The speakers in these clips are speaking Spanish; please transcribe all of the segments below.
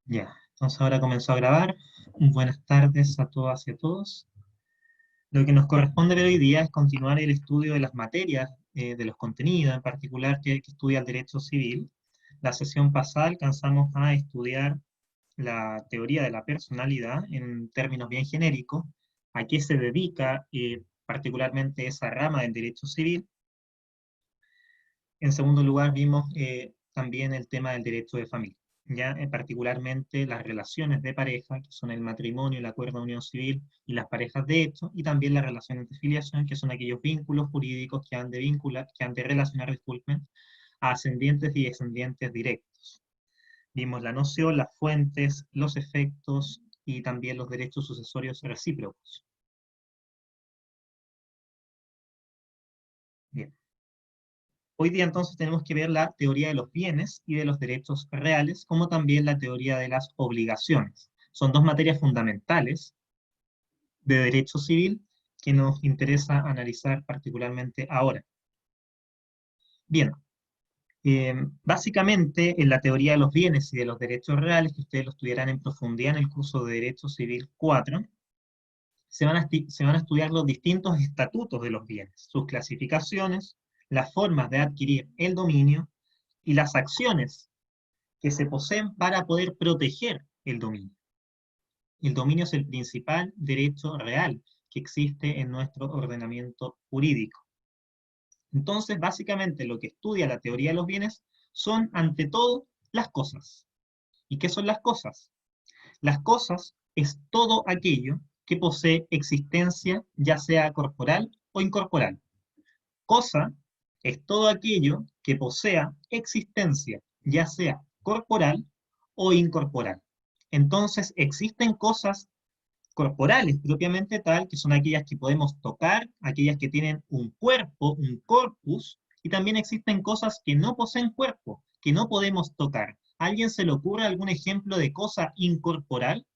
Ya, entonces ahora comenzó a grabar. Buenas tardes a todas y a todos. Lo que nos corresponde ver hoy día es continuar el estudio de las materias, de los contenidos, en particular que estudia el derecho civil. La sesión pasada alcanzamos a estudiar la teoría de la personalidad en términos bien genéricos, a qué se dedica particularmente esa rama del derecho civil. En segundo lugar, vimos también el tema del derecho de familia, ya particularmente las relaciones de pareja, que son el matrimonio, el acuerdo de unión civil y las parejas de hecho, y también las relaciones de filiación, que son aquellos vínculos jurídicos que han de vincular, que han de relacionar, disculpen, a ascendientes y descendientes directos. Vimos la noción, las fuentes, los efectos y también los derechos sucesorios recíprocos. Bien. Hoy día entonces tenemos que ver la teoría de los bienes y de los derechos reales, como también la teoría de las obligaciones. Son dos materias fundamentales de derecho civil que nos interesa analizar particularmente ahora. Bien, básicamente en la teoría de los bienes y de los derechos reales, que ustedes lo estudiarán en profundidad en el curso de Derecho Civil 4, se van a estudiar los distintos estatutos de los bienes, sus clasificaciones, las formas de adquirir el dominio y las acciones que se poseen para poder proteger el dominio. El dominio es el principal derecho real que existe en nuestro ordenamiento jurídico. Entonces, básicamente, lo que estudia la teoría de los bienes son, ante todo, las cosas. ¿Y qué son las cosas? Las cosas es todo aquello que posee existencia, ya sea corporal o incorporal. Cosa es todo aquello que posea existencia, ya sea corporal o incorporal. Entonces, existen cosas corporales propiamente tal, que son aquellas que podemos tocar, aquellas que tienen un cuerpo, un corpus, y también existen cosas que no poseen cuerpo, que no podemos tocar. ¿A alguien se le ocurre algún ejemplo de cosa incorporal?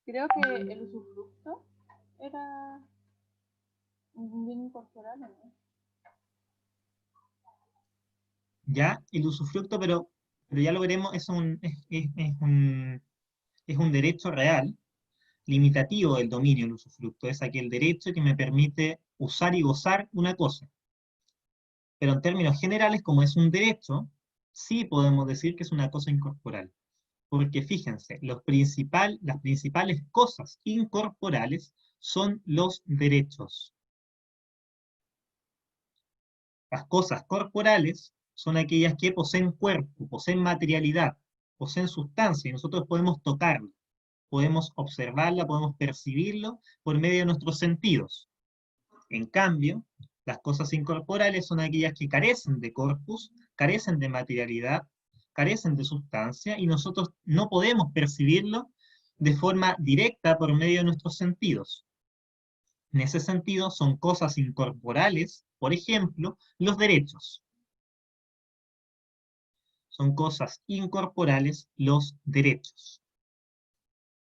Creo que el usufructo era un bien incorporal, ¿no? Ya, el usufructo, pero ya lo veremos, es un derecho real, limitativo del dominio, el usufructo. Es aquel derecho que me permite usar y gozar una cosa. Pero en términos generales, como es un derecho, sí podemos decir que es una cosa incorporal. Porque fíjense, las principales cosas incorporales son los derechos. Las cosas corporales son aquellas que poseen cuerpo, poseen materialidad, poseen sustancia, y nosotros podemos tocarlo, podemos observarla, podemos percibirlo por medio de nuestros sentidos. En cambio, las cosas incorporales son aquellas que carecen de corpus, carecen de materialidad, carecen de sustancia, y nosotros no podemos percibirlo de forma directa por medio de nuestros sentidos. En ese sentido, son cosas incorporales, por ejemplo, los derechos. Son cosas incorporales los derechos.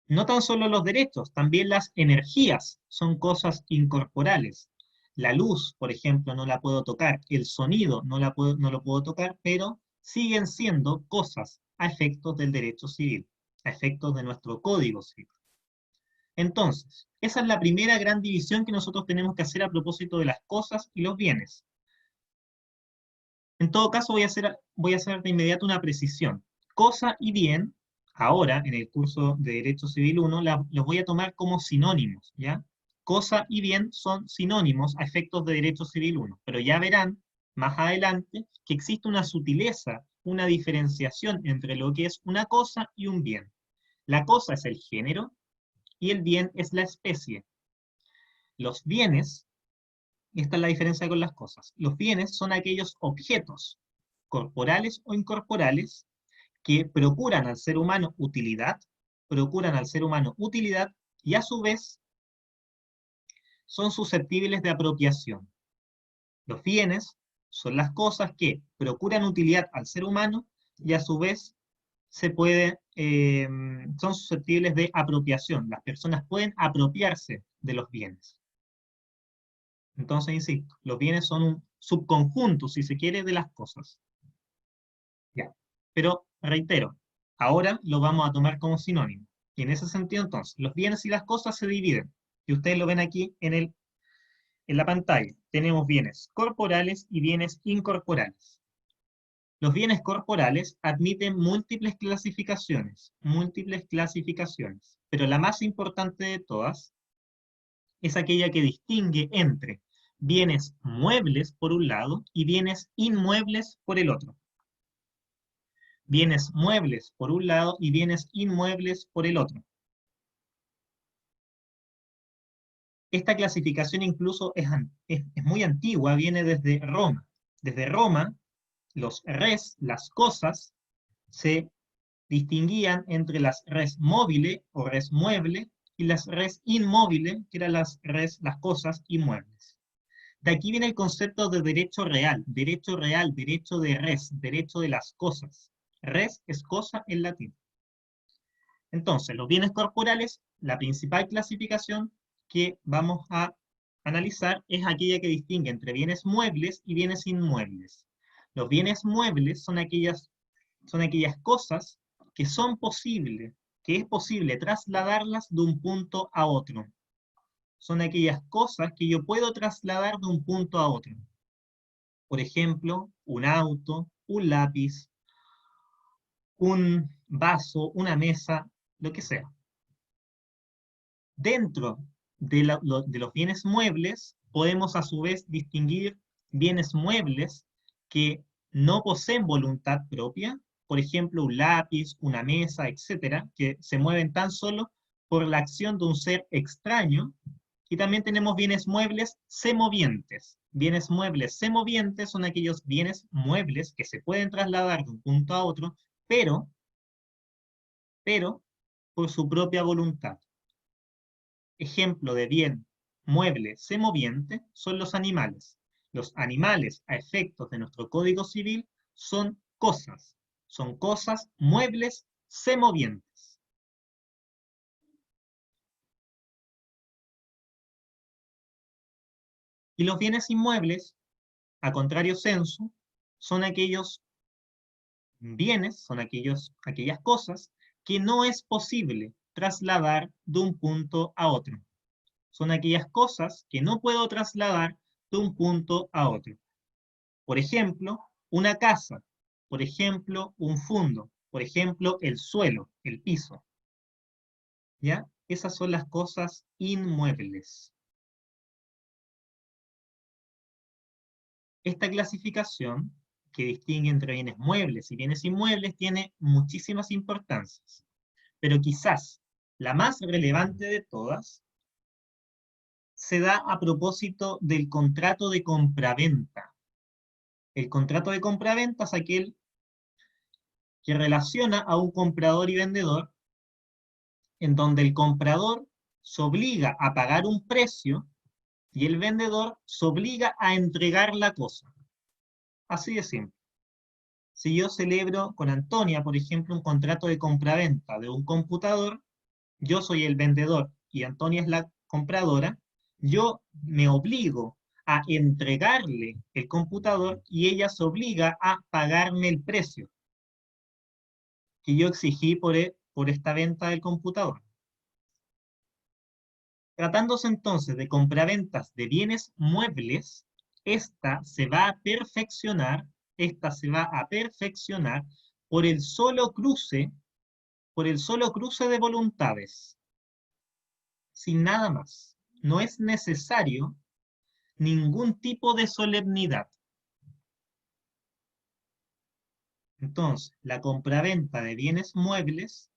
No tan solo los derechos, también las energías son cosas incorporales. La luz, por ejemplo, no la puedo tocar, el sonido no lo puedo tocar, pero siguen siendo cosas a efectos del derecho civil, a efectos de nuestro código civil. Entonces, esa es la primera gran división que nosotros tenemos que hacer a propósito de las cosas y los bienes. En todo caso, voy a hacer de inmediato una precisión. Cosa y bien, ahora, en el curso de Derecho Civil 1, los voy a tomar como sinónimos, ¿ya? Cosa y bien son sinónimos a efectos de Derecho Civil 1, pero ya verán más adelante que existe una sutileza, una diferenciación entre lo que es una cosa y un bien. La cosa es el género y el bien es la especie. Los bienes, esta es la diferencia con las cosas, los bienes son aquellos objetos corporales o incorporales que procuran al ser humano utilidad y a su vez son susceptibles de apropiación. Los bienes son las cosas que procuran utilidad al ser humano y a su vez son susceptibles de apropiación. Las personas pueden apropiarse de los bienes. Entonces, insisto, los bienes son subconjunto, si se quiere, de las cosas. Ya. Pero, reitero, ahora lo vamos a tomar como sinónimo. Y en ese sentido, entonces, los bienes y las cosas se dividen. Y ustedes lo ven aquí en la pantalla. Tenemos bienes corporales y bienes incorporales. Los bienes corporales admiten múltiples clasificaciones, pero la más importante de todas es aquella que distingue entre bienes muebles por un lado y bienes inmuebles por el otro. Bienes muebles por un lado y bienes inmuebles por el otro. Esta clasificación incluso es muy antigua, viene desde Roma. Desde Roma, los res, las cosas, se distinguían entre las res móviles o res mueble y las res inmóviles, que eran las cosas inmuebles. De aquí viene el concepto de derecho real, derecho de res, derecho de las cosas. Res es cosa en latín. Entonces, los bienes corporales, la principal clasificación que vamos a analizar es aquella que distingue entre bienes muebles y bienes inmuebles. Los bienes muebles son aquellas cosas que que es posible trasladarlas de un punto a otro. Son aquellas cosas que yo puedo trasladar de un punto a otro. Por ejemplo, un auto, un lápiz, un vaso, una mesa, lo que sea. Dentro de los bienes muebles, podemos a su vez distinguir bienes muebles que no poseen voluntad propia, por ejemplo, un lápiz, una mesa, etcétera, que se mueven tan solo por la acción de un ser extraño. Y también tenemos bienes muebles semovientes. Bienes muebles semovientes son aquellos bienes muebles que se pueden trasladar de un punto a otro, pero por su propia voluntad. Ejemplo de bien mueble semoviente son los animales. Los animales, a efectos de nuestro Código Civil, son cosas muebles semovientes. Y los bienes inmuebles, a contrario sensu, son aquellos bienes, son aquellas cosas que no es posible trasladar de un punto a otro. Son aquellas cosas que no puedo trasladar de un punto a otro. Por ejemplo, una casa, por ejemplo, un fundo, por ejemplo, el suelo, el piso. ¿Ya? Esas son las cosas inmuebles. Esta clasificación, que distingue entre bienes muebles y bienes inmuebles, tiene muchísimas importancias. Pero quizás la más relevante de todas se da a propósito del contrato de compraventa. El contrato de compraventa es aquel que relaciona a un comprador y vendedor, en donde el comprador se obliga a pagar un precio y el vendedor se obliga a entregar la cosa. Así de simple. Si yo celebro con Antonia, por ejemplo, un contrato de compraventa de un computador, yo soy el vendedor y Antonia es la compradora, yo me obligo a entregarle el computador y ella se obliga a pagarme el precio que yo exigí por esta venta del computador. Tratándose entonces de compraventas de bienes muebles, esta se va a perfeccionar por el solo cruce de voluntades, sin nada más. No es necesario ningún tipo de solemnidad. Entonces, la compraventa de bienes muebles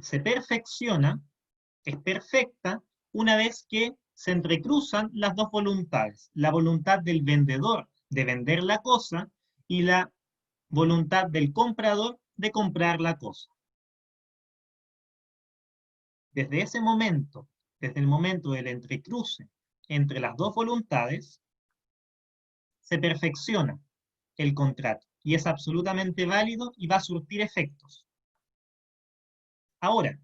se perfecciona, es perfecta, una vez que se entrecruzan las dos voluntades, la voluntad del vendedor de vender la cosa y la voluntad del comprador de comprar la cosa. Desde ese momento, desde el momento del entrecruce entre las dos voluntades, se perfecciona el contrato y es absolutamente válido y va a surtir efectos. Ahora,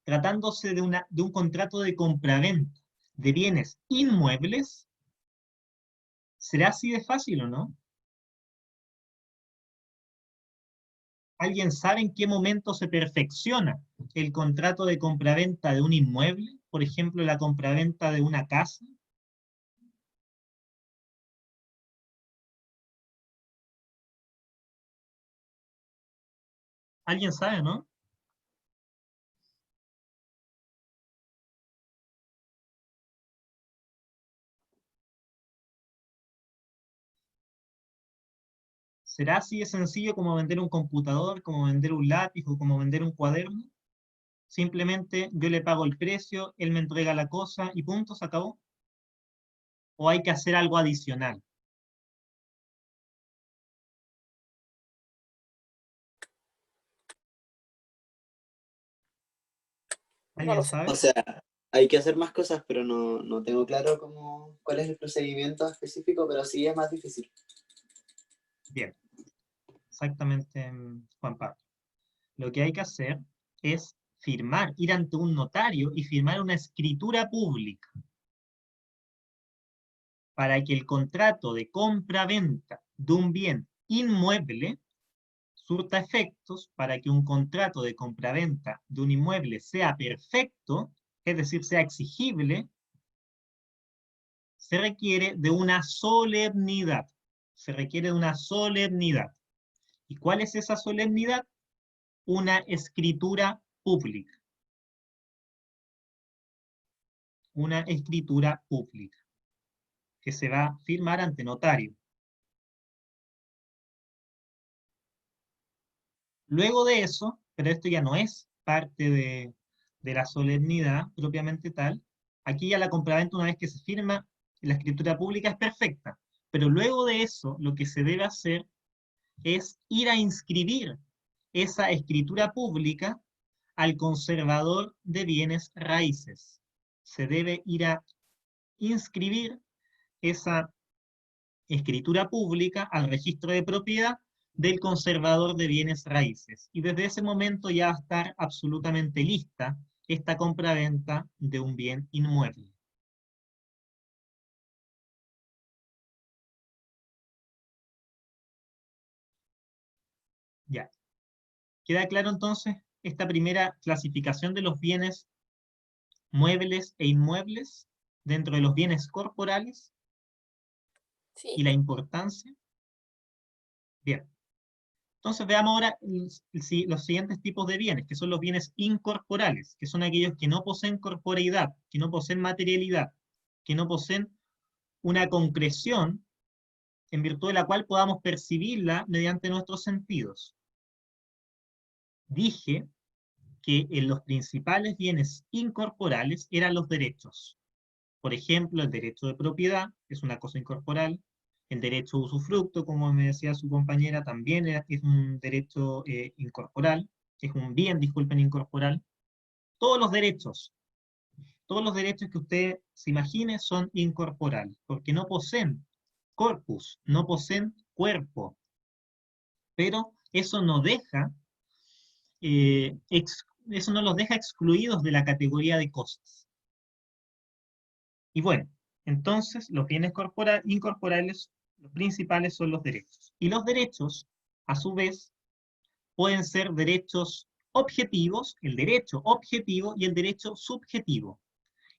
tratándose de un contrato de compraventa de bienes inmuebles, ¿Será así de fácil o no? ¿Alguien sabe en qué momento se perfecciona el contrato de compraventa de un inmueble? Por ejemplo, la compraventa de una casa. ¿Alguien sabe, no? ¿Será así de sencillo como vender un computador, como vender un lápiz o como vender un cuaderno? Simplemente yo le pago el precio, él me entrega la cosa y punto, se acabó. ¿O hay que hacer algo adicional? No ¿Alguien lo sé. O sabe? sea, hay que hacer más cosas, pero no tengo claro cuál es el procedimiento específico, pero sí es más difícil. Bien, exactamente, Juan Pablo. Lo que hay que hacer es firmar, ir ante un notario y firmar una escritura pública para que el contrato de compra-venta de un bien inmueble surta efectos, para que un contrato de compraventa de un inmueble sea perfecto, es decir, sea exigible, se requiere de una solemnidad. Se requiere de una solemnidad. ¿Y cuál es esa solemnidad? Una escritura pública. Una escritura pública que se va a firmar ante notario. Luego de eso, pero esto ya no es parte de la solemnidad propiamente tal, aquí ya la compraventa una vez que se firma, la escritura pública es perfecta, pero luego de eso lo que se debe hacer es ir a inscribir esa escritura pública al conservador de bienes raíces. Se debe ir a inscribir esa escritura pública al registro de propiedad del conservador de bienes raíces. Y desde ese momento ya va a estar absolutamente lista esta compraventa de un bien inmueble. Ya. ¿Queda claro entonces esta primera clasificación de los bienes muebles e inmuebles dentro de los bienes corporales y Sí. la importancia? Bien. Entonces veamos ahora los siguientes tipos de bienes, que son los bienes incorporales, que son aquellos que no poseen corporeidad, que no poseen materialidad, que no poseen una concreción en virtud de la cual podamos percibirla mediante nuestros sentidos. Dije que en los principales bienes incorporales eran los derechos. Por ejemplo, el derecho de propiedad, que es una cosa incorporal, el derecho de usufructo, como me decía su compañera, también es un derecho incorporal, es un bien, disculpen, incorporal. Todos todos los derechos que usted se imagine son incorporales, porque no poseen corpus, no poseen cuerpo, pero eso no deja, eso no los deja excluidos de la categoría de cosas. Y bueno, entonces los bienes incorporales, los principales son los derechos. Y los derechos, a su vez, pueden ser derechos objetivos, el derecho objetivo y el derecho subjetivo.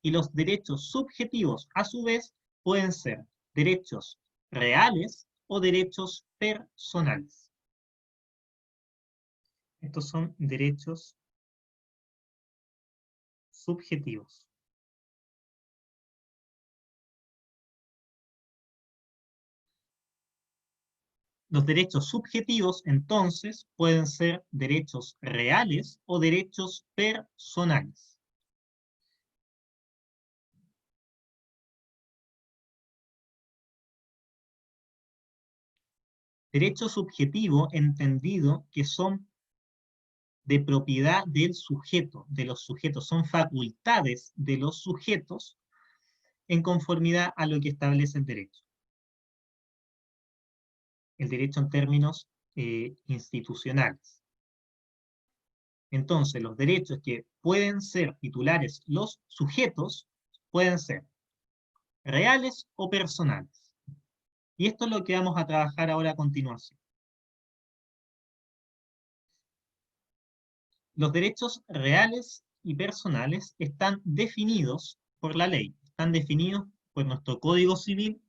Y los derechos subjetivos, a su vez, pueden ser derechos reales o derechos personales. Estos son derechos subjetivos. Los derechos subjetivos, entonces, pueden ser derechos reales o derechos personales. Derecho subjetivo entendido que son de propiedad del sujeto, de los sujetos, son facultades de los sujetos en conformidad a lo que establece el derecho. El derecho en términos institucionales. Entonces, los derechos que pueden ser titulares los sujetos pueden ser reales o personales. Y esto es lo que vamos a trabajar ahora a continuación. Los derechos reales y personales están definidos por la ley, están definidos por nuestro Código Civil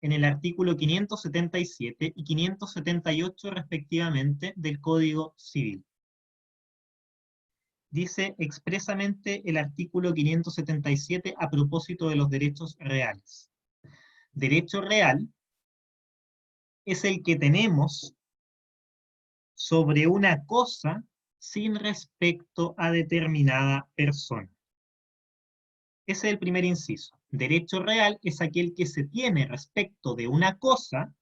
en el artículo 577 y 578 respectivamente del Código Civil. Dice expresamente el artículo 577 a propósito de los derechos reales. Derecho real es el que tenemos sobre una cosa sin respecto a determinada persona. Ese es el primer inciso. Derecho real es aquel que se tiene respecto de una cosa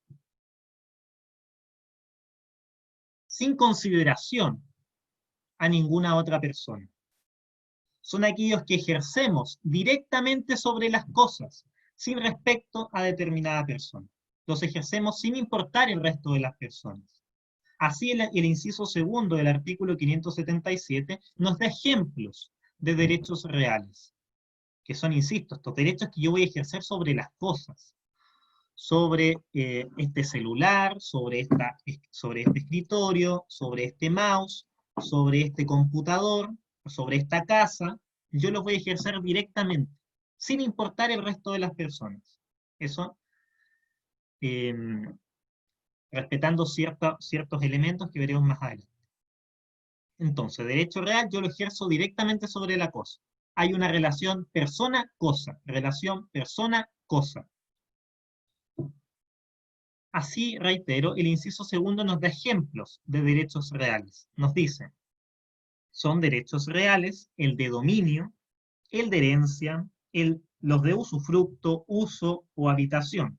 sin consideración a ninguna otra persona. Son aquellos que ejercemos directamente sobre las cosas, sin respecto a determinada persona. Los ejercemos sin importar el resto de las personas. Así el inciso segundo del artículo 577 nos da ejemplos de derechos reales, que son, insisto, estos derechos que yo voy a ejercer sobre las cosas, sobre este celular, sobre este escritorio, sobre este mouse, sobre este computador, sobre esta casa, yo los voy a ejercer directamente, sin importar el resto de las personas. Eso, respetando ciertos elementos que veremos más adelante. Entonces, derecho real yo lo ejerzo directamente sobre la cosa. Hay una relación persona-cosa, relación persona-cosa. Así, reitero, el inciso segundo nos da ejemplos de derechos reales. Nos dice, son derechos reales el de dominio, el de herencia, los de usufructo, uso o habitación,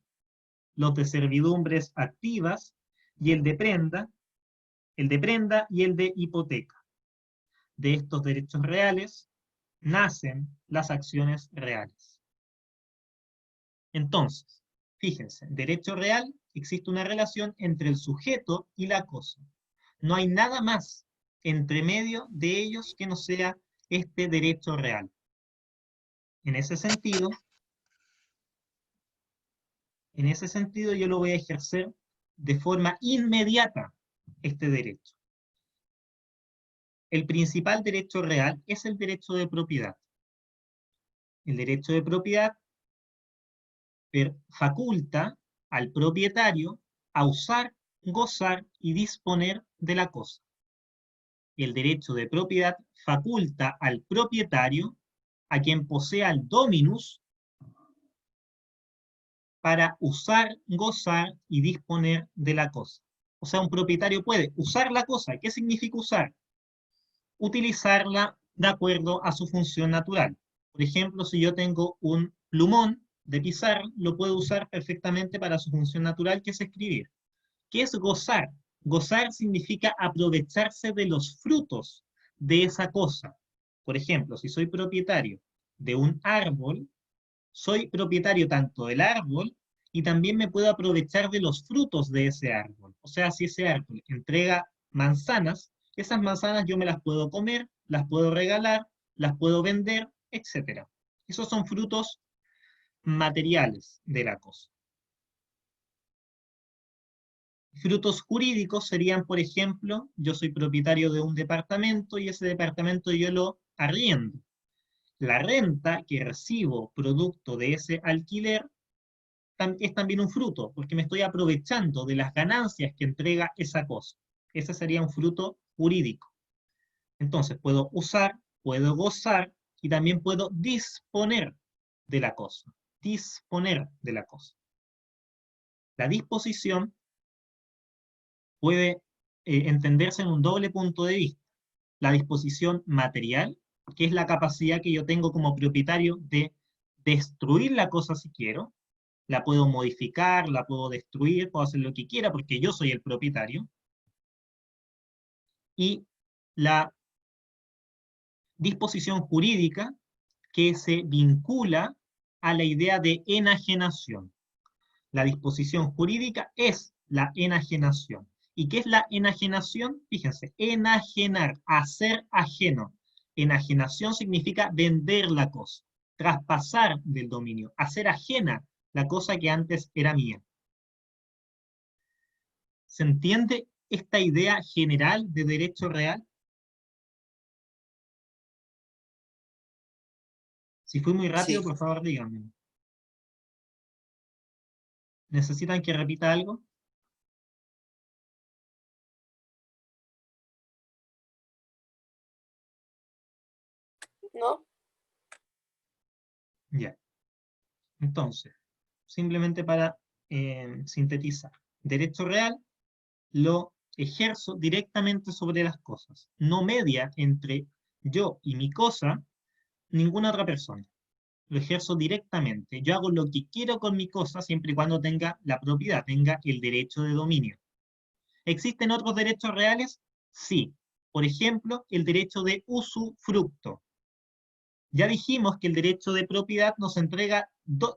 los de servidumbres activas y el de prenda y el de hipoteca. De estos derechos reales nacen las acciones reales. Entonces, fíjense, derecho real, existe una relación entre el sujeto y la cosa. No hay nada más entre medio de ellos que no sea este derecho real. En ese sentido yo lo voy a ejercer de forma inmediata, este derecho. El principal derecho real es el derecho de propiedad. El derecho de propiedad faculta al propietario a usar, gozar y disponer de la cosa. El derecho de propiedad faculta al propietario, a quien posea el dominus, para usar, gozar y disponer de la cosa. O sea, un propietario puede usar la cosa. ¿Qué significa usar? Utilizarla de acuerdo a su función natural. Por ejemplo, si yo tengo un plumón de pizarra, lo puedo usar perfectamente para su función natural, que es escribir. ¿Qué es gozar? Gozar significa aprovecharse de los frutos de esa cosa. Por ejemplo, si soy propietario de un árbol, soy propietario tanto del árbol y también me puedo aprovechar de los frutos de ese árbol. O sea, si ese árbol entrega manzanas, esas manzanas yo me las puedo comer, las puedo regalar, las puedo vender, etc. Esos son frutos materiales de la cosa. Frutos jurídicos serían, por ejemplo, yo soy propietario de un departamento y ese departamento yo lo arriendo. La renta que recibo producto de ese alquiler es también un fruto, porque me estoy aprovechando de las ganancias que entrega esa cosa. Ese sería un fruto jurídico. Entonces puedo usar, puedo gozar y también puedo disponer de la cosa. Disponer de la cosa. La disposición puede entenderse en un doble punto de vista. La disposición material, que es la capacidad que yo tengo como propietario de destruir la cosa si quiero, la puedo modificar, la puedo destruir, puedo hacer lo que quiera porque yo soy el propietario. Y la disposición jurídica que se vincula a la idea de enajenación. La disposición jurídica es la enajenación. ¿Y qué es la enajenación? Fíjense, enajenar, hacer ajeno. Enajenación significa vender la cosa, traspasar del dominio, hacer ajena la cosa que antes era mía. ¿Se entiende esta idea general de derecho real? Si fui muy rápido, Sí, por favor díganme. ¿Necesitan que repita algo? ¿No? Ya. Entonces, simplemente para sintetizar. Derecho real lo ejerzo directamente sobre las cosas. No media entre yo y mi cosa ninguna otra persona. Lo ejerzo directamente. Yo hago lo que quiero con mi cosa siempre y cuando tenga la propiedad, tenga el derecho de dominio. ¿Existen otros derechos reales? Sí. Por ejemplo, el derecho de usufructo. Ya dijimos que el derecho de propiedad nos entrega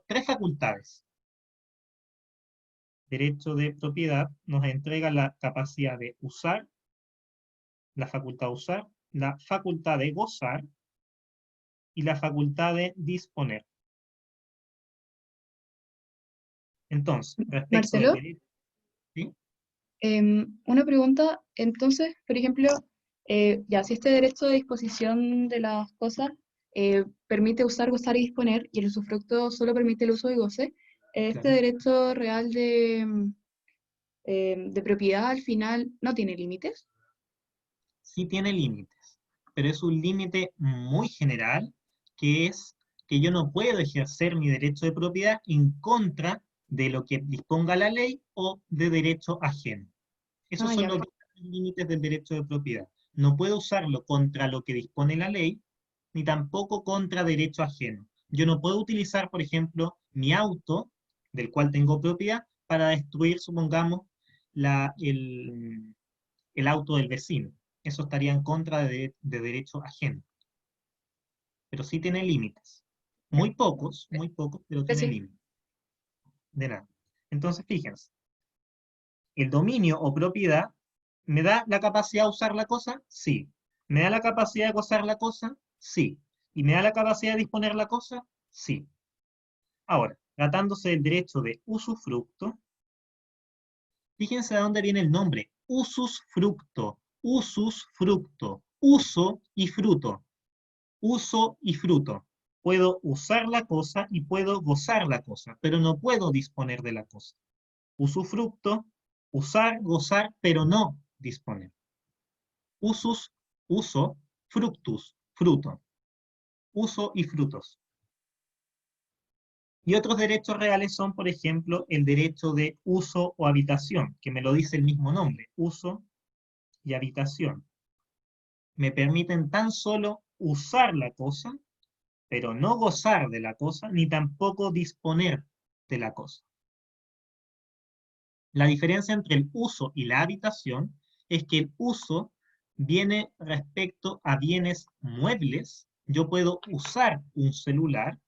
tres facultades. Derecho de propiedad nos entrega la capacidad de usar, la facultad de usar, la facultad de gozar y la facultad de disponer. Entonces, respecto del Marcelo, derecho, ¿sí? una pregunta. Entonces, por ejemplo, ya si este derecho de disposición de las cosas permite usar, gozar y disponer, y el usufructo solo permite el uso y goce, este Claro. derecho real de propiedad al final no tiene límites. Sí tiene límites, pero es un límite muy general, que es que yo no puedo ejercer mi derecho de propiedad en contra de lo que disponga la ley o de derecho ajeno. Esos Ah, son ya, los límites del derecho de propiedad. No puedo usarlo contra lo que dispone la ley, ni tampoco contra derecho ajeno. Yo no puedo utilizar, por ejemplo, mi auto, del cual tengo propiedad, para destruir, supongamos, el auto del vecino. Eso estaría en contra de derecho ajeno. Pero sí tiene límites. Muy pocos, pero sí, tiene sí. límites. De nada. Entonces, fíjense, el dominio o propiedad me da la capacidad de usar la cosa, sí. ¿Me da la capacidad de gozar la cosa? Sí. ¿Y me da la capacidad de disponer la cosa? Sí. Ahora, tratándose del derecho de usufructo, fíjense de dónde viene el nombre. Ususfructo, ususfructo, uso y fruto. Uso y fruto. Puedo usar la cosa y puedo gozar la cosa, pero no puedo disponer de la cosa. Usufructo, usar, gozar, pero no disponer. Usus, uso, fructus, fruto. Uso y frutos. Y otros derechos reales son, por ejemplo, el derecho de uso o habitación, que me lo dice el mismo nombre, uso y habitación. Me permiten tan solo usar la cosa, pero no gozar de la cosa, ni tampoco disponer de la cosa. La diferencia entre el uso y la habitación es que el uso viene respecto a bienes muebles. Yo puedo usar un celular,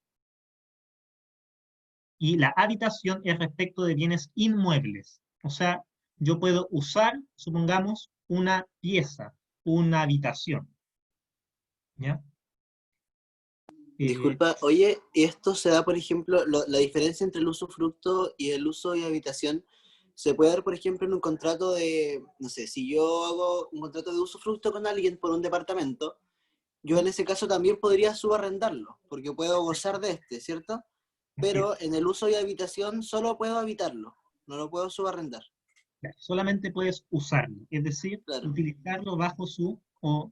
y la habitación es respecto de bienes inmuebles. O sea, yo puedo usar, supongamos, una pieza, una habitación. ¿Ya? Eh, disculpa. Oye, esto se da, por ejemplo, la diferencia entre el usufructo y el uso y habitación, se puede dar, por ejemplo, en un contrato de, no sé, si yo hago un contrato de usufructo con alguien por un departamento, yo en ese caso también podría subarrendarlo, porque puedo gozar de este, ¿cierto? así es. Pero en el uso y habitación solo puedo habitarlo, no lo puedo subarrendar. Solamente puedes usarlo, es decir, Claro. utilizarlo bajo su, o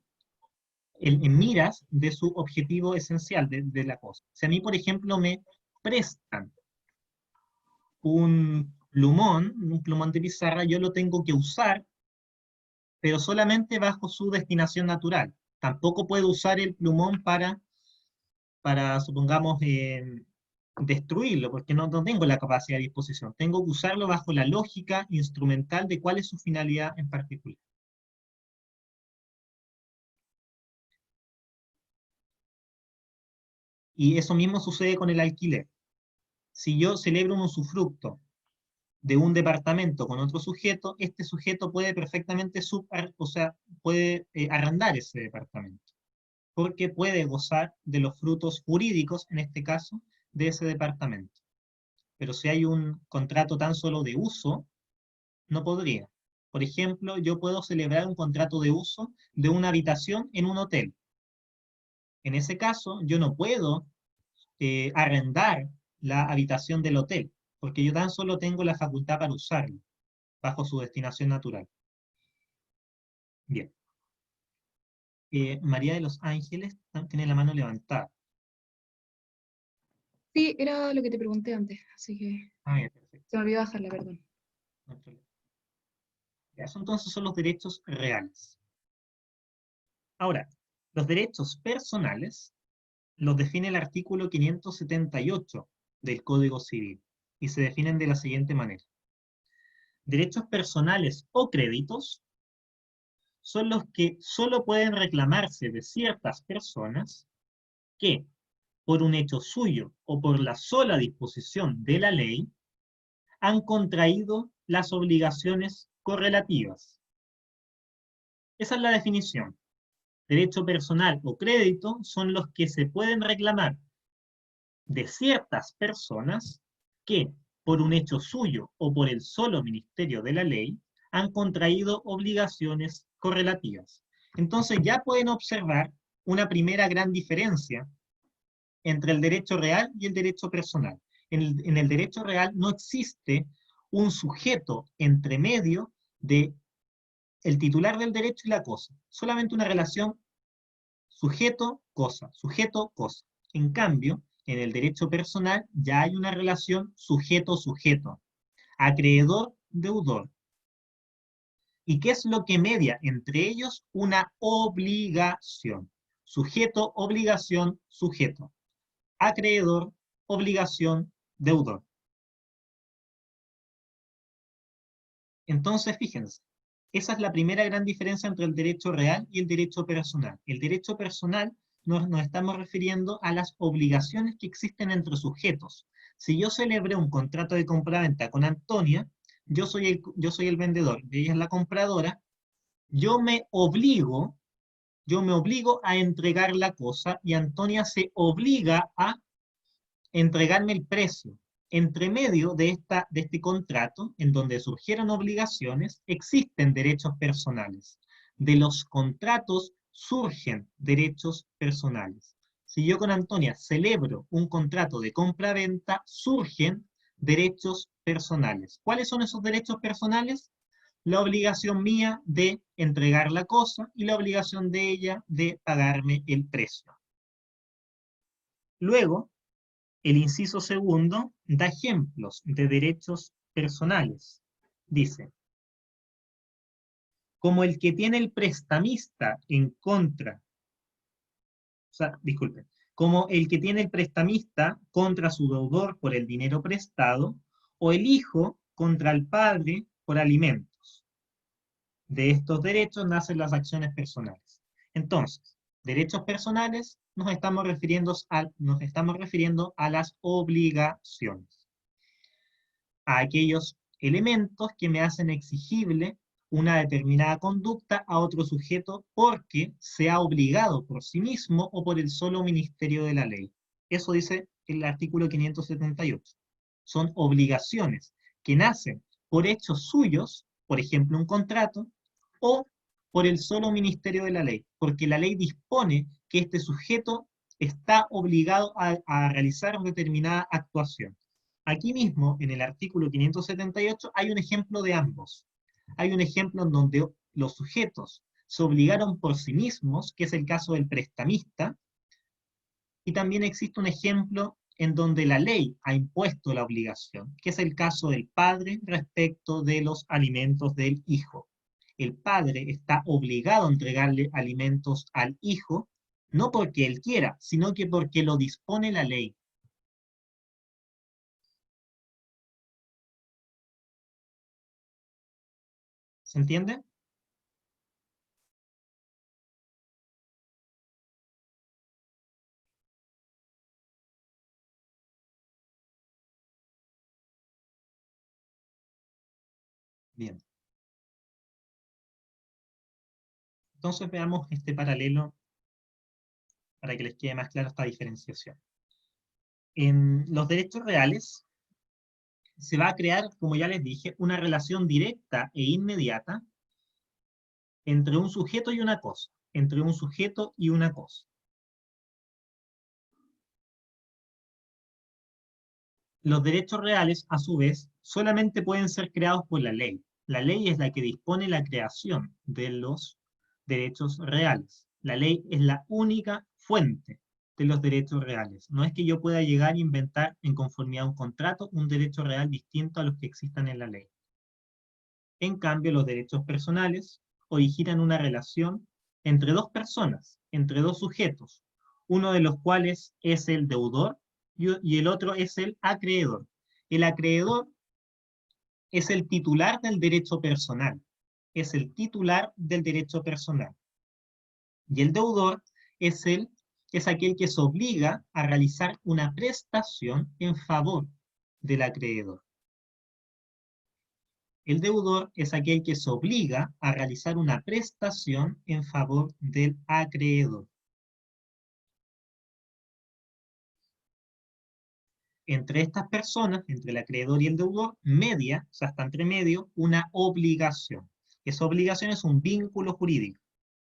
en miras de su objetivo esencial de la cosa. Si a mí, por ejemplo, me prestan un plumón de pizarra, yo lo tengo que usar, pero solamente bajo su destinación natural. Tampoco puedo usar el plumón para supongamos, destruirlo, porque no tengo la capacidad de disposición. Tengo que usarlo bajo la lógica instrumental de cuál es su finalidad en particular. Y eso mismo sucede con el alquiler. Si yo celebro un usufructo de un departamento con otro sujeto, este sujeto puede perfectamente o sea, puede arrendar ese departamento, porque puede gozar de los frutos jurídicos, en este caso, de ese departamento. Pero si hay un contrato tan solo de uso, no podría. Por ejemplo, yo puedo celebrar un contrato de uso de una habitación en un hotel. En ese caso, yo no puedo arrendar la habitación del hotel, porque yo tan solo tengo la facultad para usarlo, bajo su destinación natural. Bien. María de los Ángeles tiene la mano levantada. Sí, era lo que te pregunté antes, así que Ah, bien, perfecto. se me olvidó bajarla, perdón. No hay problema. Ya, eso entonces son los derechos reales. Ahora, los derechos personales los define el artículo 578 del Código Civil y se definen de la siguiente manera. Derechos personales o créditos son los que solo pueden reclamarse de ciertas personas que, por un hecho suyo o por la sola disposición de la ley, han contraído las obligaciones correlativas. Esa es la definición. Derecho personal o crédito son los que se pueden reclamar de ciertas personas que, por un hecho suyo o por el solo ministerio de la ley, han contraído obligaciones correlativas. Entonces ya pueden observar una primera gran diferencia entre el derecho real y el derecho personal. En el derecho real no existe un sujeto entre medio de el titular del derecho y la cosa, solamente una relación sujeto-cosa, sujeto-cosa. En cambio, en el derecho personal ya hay una relación sujeto-sujeto, acreedor-deudor. ¿Y qué es lo que media entre ellos? Una obligación. Sujeto, obligación, sujeto. Acreedor, obligación, deudor. Entonces, fíjense, esa es la primera gran diferencia entre el derecho real y el derecho personal. El derecho personal nos estamos refiriendo a las obligaciones que existen entre sujetos. Si yo celebré un contrato de compraventa con Antonia, yo soy el vendedor, ella es la compradora, yo me obligo a entregar la cosa y Antonia se obliga a entregarme el precio. Entre medio de este contrato, en donde surgieron obligaciones, existen derechos personales. De los contratos surgen derechos personales. Si yo con Antonia celebro un contrato de compra-venta, surgen derechos personales. ¿Cuáles son esos derechos personales? La obligación mía de entregar la cosa y la obligación de ella de pagarme el precio. Luego, el inciso segundo da ejemplos de derechos personales. Dice, como el que tiene el prestamista en contra, disculpen, como el que tiene el prestamista contra su deudor por el dinero prestado, o el hijo contra el padre por alimentos. De estos derechos nacen las acciones personales. Entonces, derechos personales nos estamos refiriendo a las obligaciones, a aquellos elementos que me hacen exigible una determinada conducta a otro sujeto porque se ha obligado por sí mismo o por el solo ministerio de la ley. Eso dice el artículo 578. Son obligaciones que nacen por hechos suyos, por ejemplo un contrato, o por el solo ministerio de la ley, porque la ley dispone que este sujeto está obligado a realizar una determinada actuación. Aquí mismo, en el artículo 578, hay un ejemplo de ambos. Hay un ejemplo en donde los sujetos se obligaron por sí mismos, que es el caso del prestamista, y también existe un ejemplo en donde la ley ha impuesto la obligación, que es el caso del padre respecto de los alimentos del hijo. El padre está obligado a entregarle alimentos al hijo, no porque él quiera, sino que porque lo dispone la ley. ¿Se entiende? Bien. Entonces veamos este paralelo para que les quede más clara esta diferenciación. En los derechos reales se va a crear, como ya les dije, una relación directa e inmediata entre un sujeto y una cosa, entre un sujeto y una cosa. Los derechos reales, a su vez, solamente pueden ser creados por la ley. La ley es la que dispone la creación de los derechos reales. La ley es la única fuente de los derechos reales. No es que yo pueda llegar a inventar en conformidad a un contrato un derecho real distinto a los que existan en la ley. En cambio, los derechos personales originan una relación entre dos personas, entre dos sujetos, uno de los cuales es el deudor y el otro es el acreedor. El acreedor es el titular del derecho personal, es el titular del derecho personal. Y el deudor es aquel que se obliga a realizar una prestación en favor del acreedor. El deudor es aquel que se obliga a realizar una prestación en favor del acreedor. Entre estas personas, entre el acreedor y el deudor, media, o sea, está entre medio, una obligación. Esa obligación es un vínculo jurídico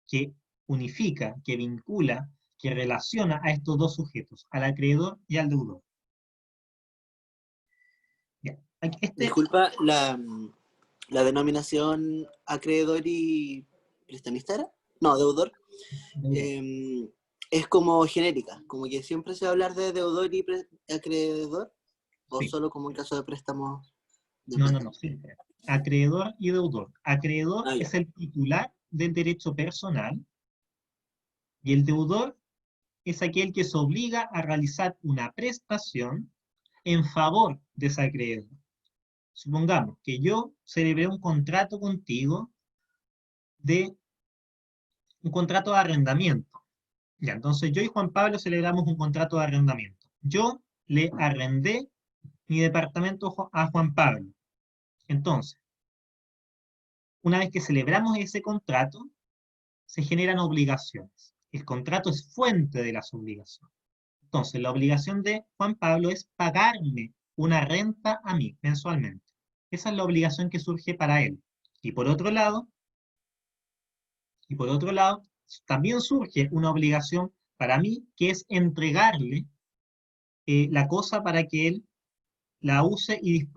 que unifica, que vincula, que relaciona a estos dos sujetos, al acreedor y al deudor. Ya. Disculpa, la denominación acreedor y prestamista era? No, deudor. Es como genérica, como que siempre se va a hablar de deudor y acreedor, o Sí. solo como en caso de préstamos. No, siempre. Acreedor y deudor. Acreedor Ah, ya. es el titular del derecho personal y el deudor es aquel que se obliga a realizar una prestación en favor de ese acreedor. Supongamos que yo celebré un contrato contigo un contrato de arrendamiento. Ya, entonces yo y Juan Pablo celebramos un contrato de arrendamiento. Yo le arrendé mi departamento a Juan Pablo. Entonces, una vez que celebramos ese contrato, se generan obligaciones. El contrato es fuente de las obligaciones. Entonces, la obligación de Juan Pablo es pagarme una renta a mí mensualmente. Esa es la obligación que surge para él. Y por otro lado, también surge una obligación para mí, que es entregarle la cosa para que él la use y,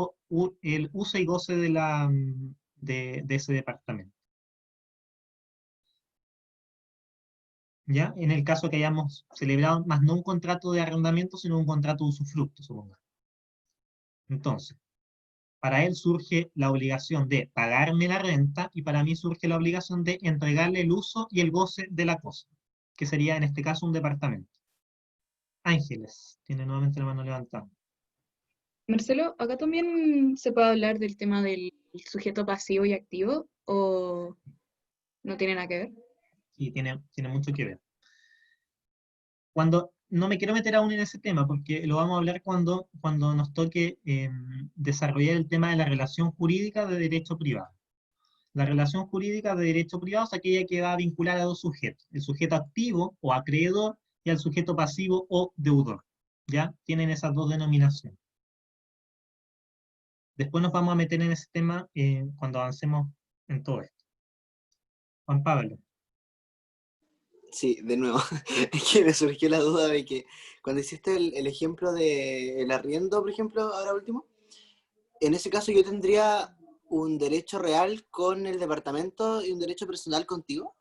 él use y goce de ese departamento. ¿Ya? En el caso que hayamos celebrado más no un contrato de arrendamiento, sino un contrato de usufructo, supongamos. Entonces, para él surge la obligación de pagarme la renta y para mí surge la obligación de entregarle el uso y el goce de la cosa, que sería en este caso un departamento. Ángeles, tiene nuevamente la mano levantada. Marcelo, acá también se puede hablar del tema del sujeto pasivo y activo, o no tiene nada que ver. Sí, tiene mucho que ver. No me quiero meter aún en ese tema, porque lo vamos a hablar cuando nos toque desarrollar el tema de la relación jurídica de derecho privado. La relación jurídica de derecho privado es aquella que va a vincular a dos sujetos, el sujeto activo o acreedor y al sujeto pasivo o deudor. ¿Ya? Tienen esas dos denominaciones. Después nos vamos a meter en ese tema cuando avancemos en todo esto. Juan Pablo. Sí, de nuevo, es que me surgió la duda de que cuando hiciste el ejemplo del arriendo, por ejemplo, ahora último, en ese caso yo tendría un derecho real con el departamento y un derecho personal contigo.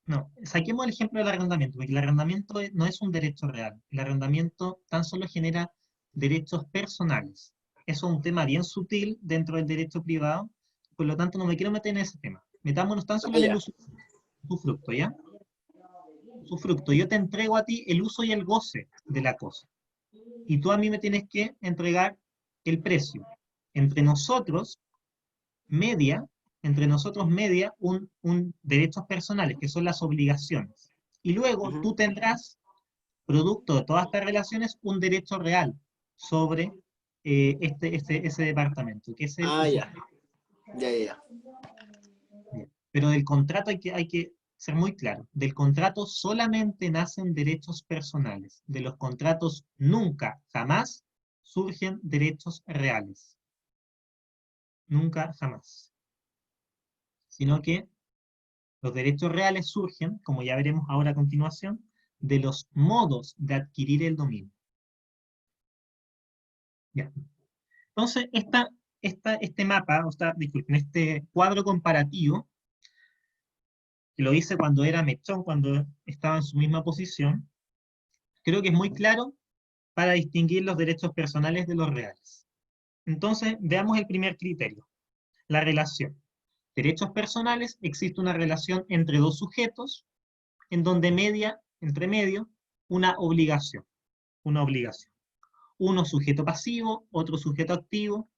No, saquemos el ejemplo del arrendamiento, porque el arrendamiento no es un derecho real. El arrendamiento tan solo genera derechos personales. Eso es un tema bien sutil dentro del derecho privado, por lo tanto no me quiero meter en ese tema. Metámonos tan solo en el usufructo, ¿ya? Usufructo, yo te entrego a ti el uso y el goce de la cosa. Y tú a mí me tienes que entregar el precio. Entre nosotros, media un derechos personales, que son las obligaciones. Y luego tú tendrás, producto de todas estas relaciones, un derecho real sobre ese departamento, que es el usufructo. Ya. Pero del contrato hay que ser muy claro. Del contrato solamente nacen derechos personales. De los contratos nunca, jamás, surgen derechos reales. Nunca, jamás. Sino que los derechos reales surgen, como ya veremos ahora a continuación, de los modos de adquirir el dominio. Ya. Entonces, este mapa, disculpen, este cuadro comparativo, que lo hice cuando era mechón, cuando estaba en su misma posición, creo que es muy claro para distinguir los derechos personales de los reales. Entonces, veamos el primer criterio, la relación. Derechos personales, existe una relación entre dos sujetos, en donde media, entre medio, una obligación. Uno sujeto pasivo, otro sujeto activo,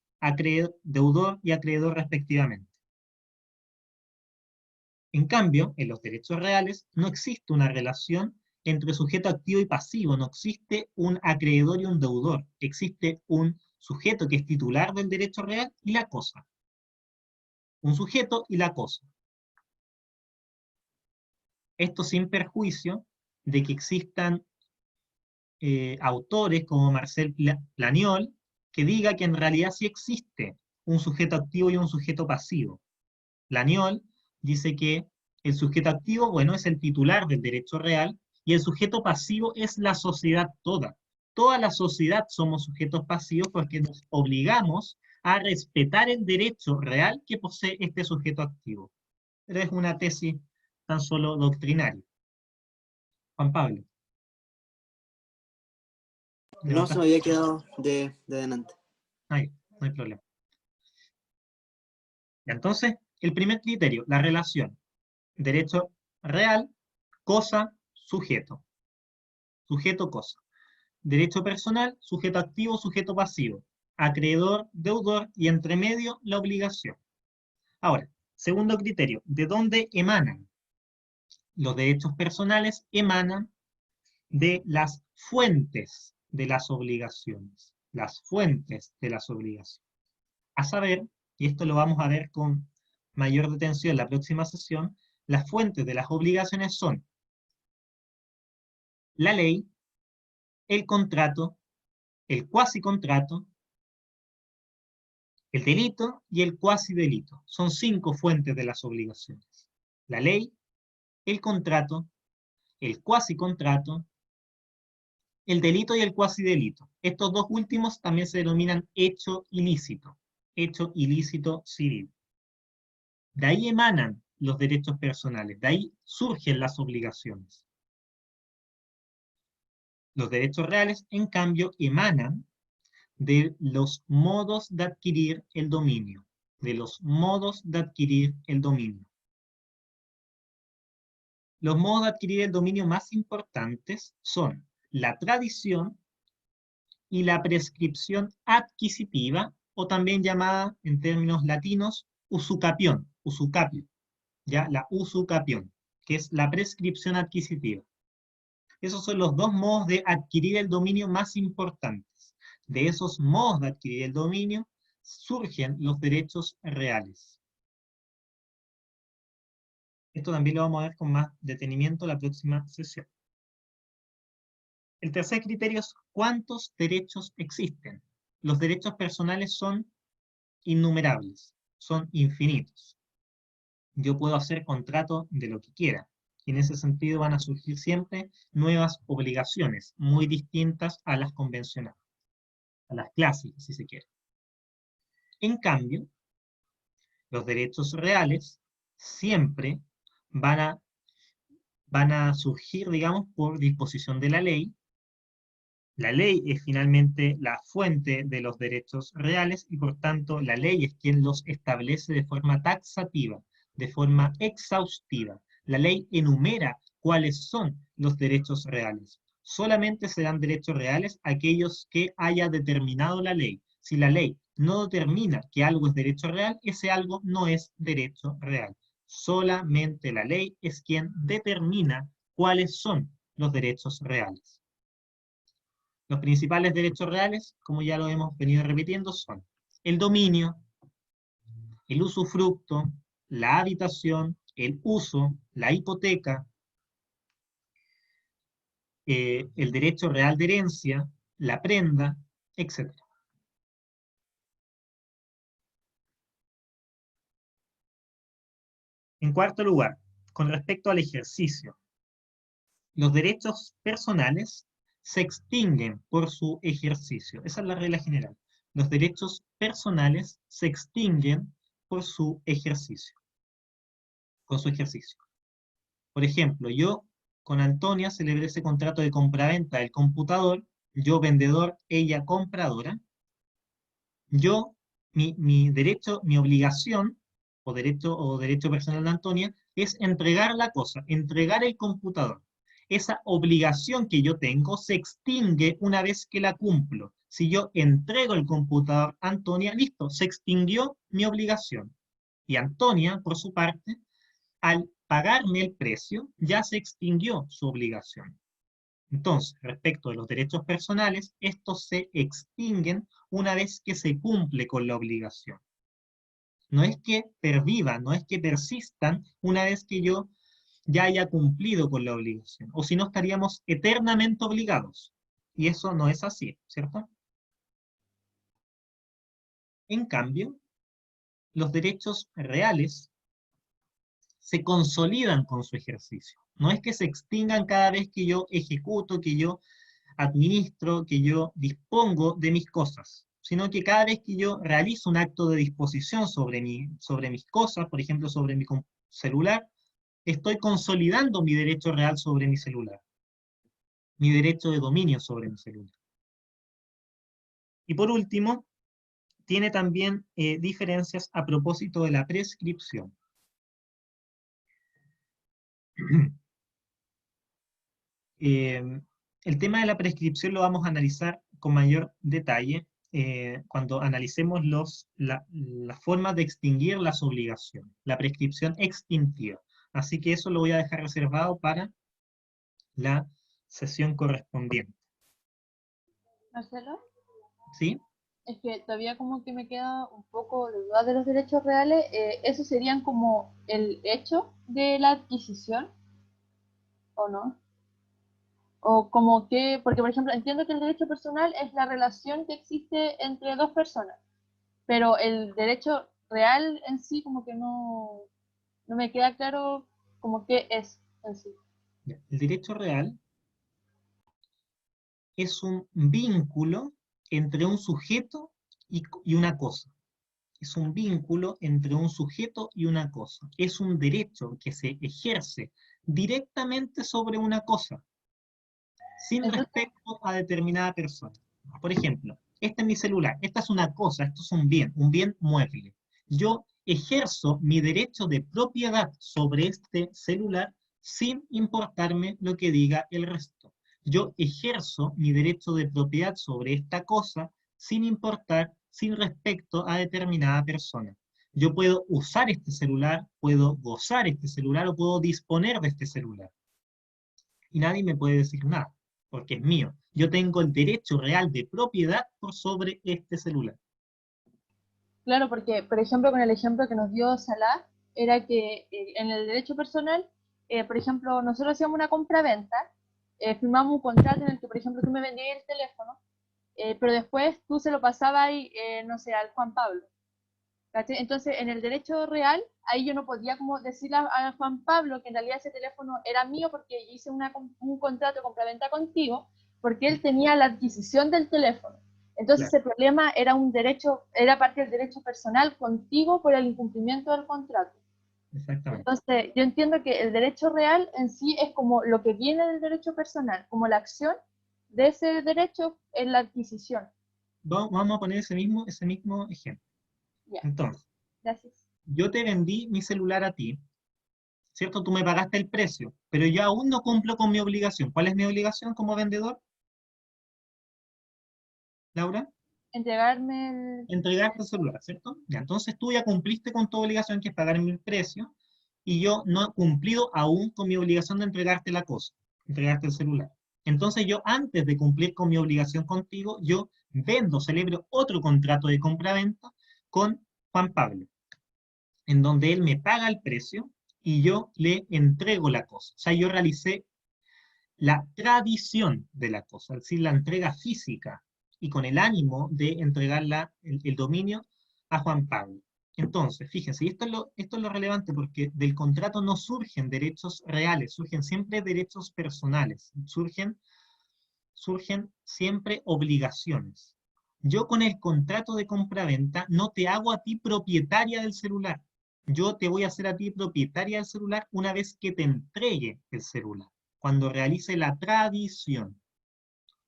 deudor y acreedor respectivamente. En cambio, en los derechos reales no existe una relación entre sujeto activo y pasivo, no existe un acreedor y un deudor, existe un sujeto que es titular del derecho real y la cosa. Un sujeto y la cosa. Esto sin perjuicio de que existan autores como Marcel Planiol, que diga que en realidad sí existe un sujeto activo y un sujeto pasivo. Planiol dice que el sujeto activo, bueno, es el titular del derecho real, y el sujeto pasivo es la sociedad toda. Toda la sociedad somos sujetos pasivos porque nos obligamos a respetar el derecho real que posee este sujeto activo. Pero es una tesis tan solo doctrinaria. Juan Pablo. No, se me había quedado de delante. No hay problema. Y entonces, el primer criterio, la relación. Derecho real, cosa, sujeto. Sujeto, cosa. Derecho personal, sujeto activo, sujeto pasivo. Acreedor, deudor y entre medio, la obligación. Ahora, segundo criterio, ¿de dónde emanan? Los derechos personales emanan de las fuentes de las obligaciones. Las fuentes de las obligaciones. A saber, y esto lo vamos a ver con mayor detención en la próxima sesión, las fuentes de las obligaciones son la ley, el contrato, el cuasicontrato, el delito y el cuasidelito. Son 5 fuentes de las obligaciones. La ley, el contrato, el cuasicontrato, el delito y el cuasidelito. Estos dos últimos también se denominan hecho ilícito civil. De ahí emanan los derechos personales, de ahí surgen las obligaciones. Los derechos reales, en cambio, emanan de los modos de adquirir el dominio. De los modos de adquirir el dominio. Los modos de adquirir el dominio más importantes son la tradición y la prescripción adquisitiva, o también llamada en términos latinos usucapión, ¿ya? La usucapión, que es la prescripción adquisitiva. Esos son los dos modos de adquirir el dominio más importantes. De esos modos de adquirir el dominio surgen los derechos reales. Esto también lo vamos a ver con más detenimiento en la próxima sesión. El tercer criterio es ¿cuántos derechos existen? Los derechos personales son innumerables, son infinitos. Yo puedo hacer contrato de lo que quiera. Y en ese sentido van a surgir siempre nuevas obligaciones, muy distintas a las convencionales, a las clásicas, si se quiere. En cambio, los derechos reales siempre van a surgir, digamos, por disposición de la ley. La ley es finalmente la fuente de los derechos reales y por tanto la ley es quien los establece de forma taxativa, de forma exhaustiva. La ley enumera cuáles son los derechos reales. Solamente serán derechos reales aquellos que haya determinado la ley. Si la ley no determina que algo es derecho real, ese algo no es derecho real. Solamente la ley es quien determina cuáles son los derechos reales. Los principales derechos reales, como ya lo hemos venido repitiendo, son el dominio, el usufructo, la habitación, el uso, la hipoteca, el derecho real de herencia, la prenda, etc. En cuarto lugar, con respecto al ejercicio, los derechos personales se extinguen por su ejercicio. Esa es la regla general. Los derechos personales se extinguen por su ejercicio, con su ejercicio. Por ejemplo, yo con Antonia celebré ese contrato de compraventa del computador, yo vendedor, ella compradora. Yo, mi derecho, mi obligación, o derecho personal de Antonia, es entregar la cosa, entregar el computador. Esa obligación que yo tengo se extingue una vez que la cumplo. Si yo entrego el computador a Antonia, listo, se extinguió mi obligación. Y Antonia, por su parte, al pagarme el precio, ya se extinguió su obligación. Entonces, respecto de los derechos personales, estos se extinguen una vez que se cumple con la obligación. No es que pervivan, no es que persistan una vez que yo ya haya cumplido con la obligación, o si no estaríamos eternamente obligados. Y eso no es así, ¿cierto? En cambio, los derechos reales se consolidan con su ejercicio. No es que se extingan cada vez que yo ejecuto, que yo administro, que yo dispongo de mis cosas, sino que cada vez que yo realizo un acto de disposición sobre mis cosas, por ejemplo, sobre mi celular, estoy consolidando mi derecho real sobre mi celular, mi derecho de dominio sobre mi celular. Y por último, tiene también diferencias a propósito de la prescripción. El tema de la prescripción lo vamos a analizar con mayor detalle cuando analicemos las formas de extinguir las obligaciones, la prescripción extintiva. Así que eso lo voy a dejar reservado para la sesión correspondiente. Marcelo, ¿Sí? es que todavía como que me queda un poco de duda de los derechos reales. ¿Esos serían como el hecho de la adquisición o no? O como que, porque por ejemplo, entiendo que el derecho personal es la relación que existe entre dos personas, pero el derecho real en sí como que no me queda claro como qué es en sí. El derecho real es un vínculo entre un sujeto y una cosa. Es un vínculo entre un sujeto y una cosa. Es un derecho que se ejerce directamente sobre una cosa, sin Entonces, respecto a determinada persona. Por ejemplo, este es mi celular, esta es una cosa, esto es un bien mueble. Yo ejerzo mi derecho de propiedad sobre este celular sin importarme lo que diga el resto. Yo ejerzo mi derecho de propiedad sobre esta cosa sin importar, sin respecto a determinada persona. Yo puedo usar este celular, puedo gozar este celular o puedo disponer de este celular. Y nadie me puede decir nada, porque es mío. Yo tengo el derecho real de propiedad por sobre este celular. claro, porque por ejemplo con el ejemplo que nos dio Salah, era que en el derecho personal, por ejemplo, nosotros hacíamos una compra-venta, firmamos un contrato en el que, por ejemplo, tú me vendías el teléfono, pero después tú se lo pasabas, no sé, al Juan Pablo. ¿Cachai? Entonces, en el derecho real, ahí yo no podía como decirle a Juan Pablo que en realidad ese teléfono era mío porque yo hice un contrato de compraventa contigo, porque él tenía la adquisición del teléfono. Entonces, Claro, ese problema era un derecho, era parte del derecho personal contigo por el incumplimiento del contrato. exactamente. Entonces, yo entiendo que el derecho real en sí es como lo que viene del derecho personal, como la acción de ese derecho en la adquisición. Vamos a poner ese mismo ejemplo. Ya, Entonces, gracias. yo te vendí mi celular a ti, ¿cierto? Tú me pagaste el precio, pero yo aún no cumplo con mi obligación. ¿Cuál es mi obligación como vendedor, Laura? Entregarme Entregarte el celular, ¿cierto? Ya, entonces tú ya cumpliste con tu obligación, que es pagarme el precio, y yo no he cumplido aún con mi obligación de entregarte la cosa, entregarte el celular. Entonces yo, antes de cumplir con mi obligación contigo, yo celebro otro contrato de compra-venta con Juan Pablo, en donde él me paga el precio y yo le entrego la cosa. O sea, yo realicé la tradición de la cosa, es decir, la entrega física y con el ánimo de entregar el dominio a Juan Pablo. Entonces, fíjense, y esto es lo relevante porque del contrato no surgen derechos reales, surgen siempre derechos personales, surgen siempre obligaciones. Yo con el contrato de compra-venta no te hago a ti propietaria del celular. Yo te voy a hacer a ti propietaria del celular una vez que te entregue el celular, cuando realice la tradición.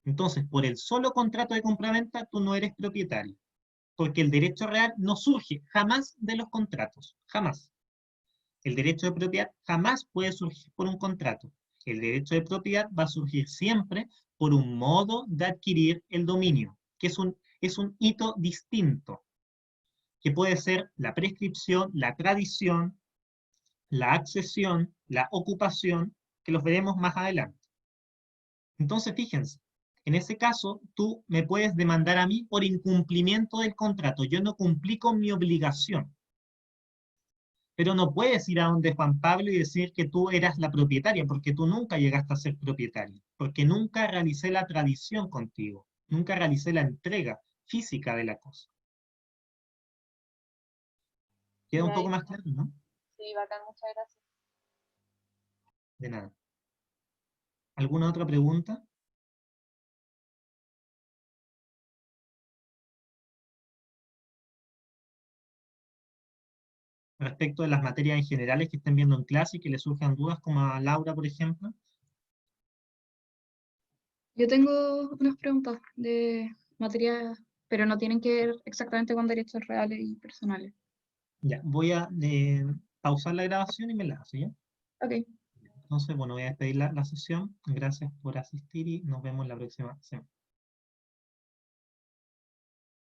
Entonces, por el solo contrato de compra-venta, tú no eres propietario, porque el derecho real no surge jamás de los contratos, jamás. El derecho de propiedad jamás puede surgir por un contrato. El derecho de propiedad va a surgir siempre por un modo de adquirir el dominio, que es un hito distinto, que puede ser la prescripción, la tradición, la accesión, la ocupación, que los veremos más adelante. Entonces, fíjense, en ese caso, tú me puedes demandar a mí por incumplimiento del contrato. Yo no cumplí con mi obligación. Pero no puedes ir a donde Juan Pablo y decir que tú eras la propietaria, porque tú nunca llegaste a ser propietaria, porque nunca realicé la tradición contigo, nunca realicé la entrega física de la cosa. Queda un Ya, poco más claro, ¿no? sí, bacán, muchas gracias. De nada. ¿Alguna otra pregunta? Respecto de las materias en generales que estén viendo en clase y que les surjan dudas, como a Laura, por ejemplo. Yo tengo unas preguntas de materia, pero no tienen que ver exactamente con derechos reales y personales. Ya, voy a pausar la grabación y me la hace, ¿ya? Ok. Entonces, bueno, voy a despedir la sesión. Gracias por asistir y nos vemos la próxima semana.